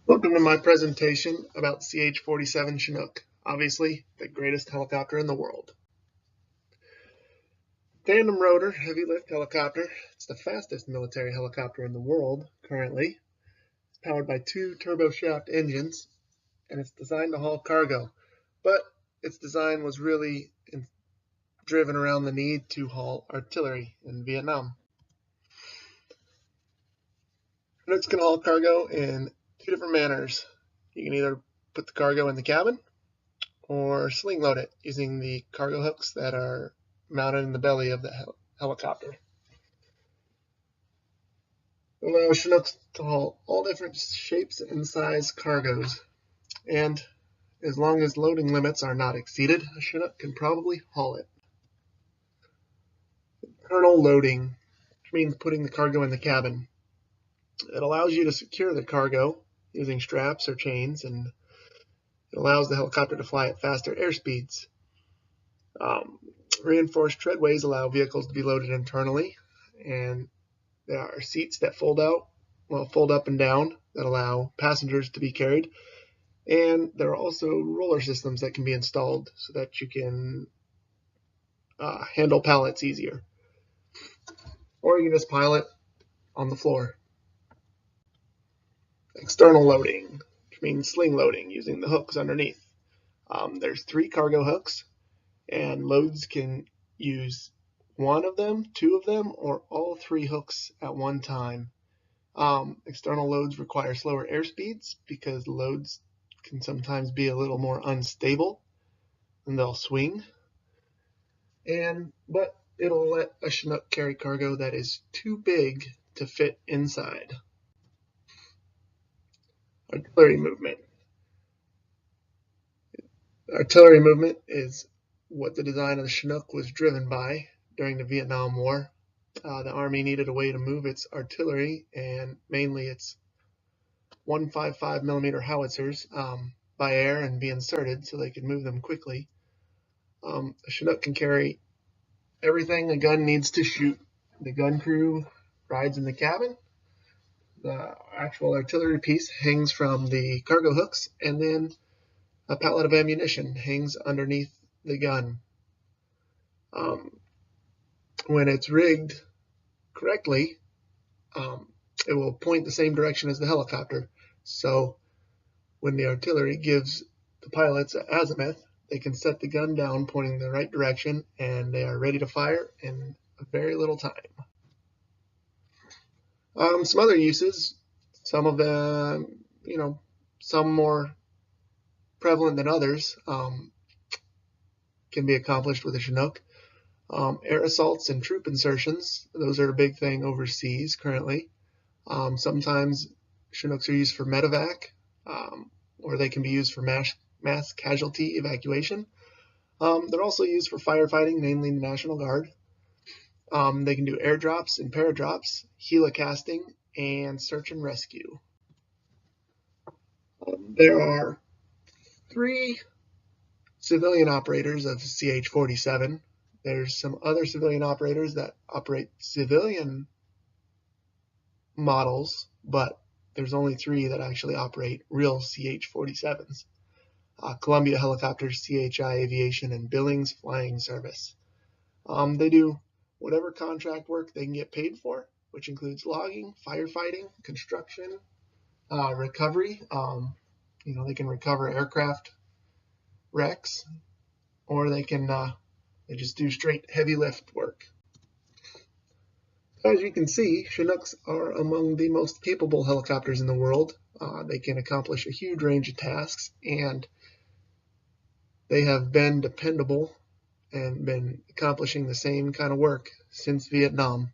Welcome to my presentation about CH47 Chinook, obviously the greatest helicopter in the world. Tandem rotor heavy lift helicopter. It's the fastest military helicopter in the world currently. It's powered by two turboshaft engines and it's designed to haul cargo, but its design was really driven around the need to haul artillery in Vietnam. Chinooks can haul cargo in two different manners. You can either put the cargo in the cabin or sling load it using the cargo hooks that are mounted in the belly of the helicopter. It allows Chinooks to haul all different shapes and size cargoes, and as long as loading limits are not exceeded, a Chinook can probably haul it. Internal loading, which means putting the cargo in the cabin. It allows you to secure the cargo using straps or chains, and it allows the helicopter to fly at faster airspeeds. Reinforced treadways allow vehicles to be loaded internally, and there are seats that fold up and down that allow passengers to be carried. And there are also roller systems that can be installed so that you can handle pallets easier. Or you can just pile it on the floor. External loading, which means sling loading using the hooks underneath. There's 3 cargo hooks, and loads can use one of them, 2 of them, or all 3 hooks at one time. External loads require slower airspeeds because loads can sometimes be a little more unstable and they'll swing. But it'll let a Chinook carry cargo that is too big to fit inside. Artillery movement. Artillery movement is what the design of the Chinook was driven by during the Vietnam War. The Army needed a way to move its artillery, and mainly its 155 millimeter howitzers, by air and be inserted so they could move them quickly. A Chinook can carry everything a gun needs to shoot. The gun crew rides in the cabin. The actual artillery piece hangs from the cargo hooks, and then a pallet of ammunition hangs underneath the gun. When it's rigged correctly, it will point the same direction as the helicopter. So when the artillery gives the pilots an azimuth, they can set the gun down pointing the right direction, and they are ready to fire in a very little time. Some other uses, some of them, some more prevalent than others, can be accomplished with a Chinook. Air assaults and troop insertions, those are a big thing overseas currently. Sometimes Chinooks are used for medevac, or they can be used for mass casualty evacuation. They're also used for firefighting, mainly the National Guard. They can do airdrops and paradrops, helicasting, and search and rescue. There are 3 civilian operators of CH47. There's some other civilian operators that operate civilian models, but there's only 3 that actually operate real CH47s. Columbia Helicopters, CHI Aviation, and Billings Flying Service. They do whatever contract work they can get paid for, which includes logging, firefighting, construction, recovery. They can recover aircraft wrecks, or they just do straight heavy lift work. As you can see, Chinooks are among the most capable helicopters in the world. They can accomplish a huge range of tasks, and they have been dependable and been accomplishing the same kind of work since Vietnam.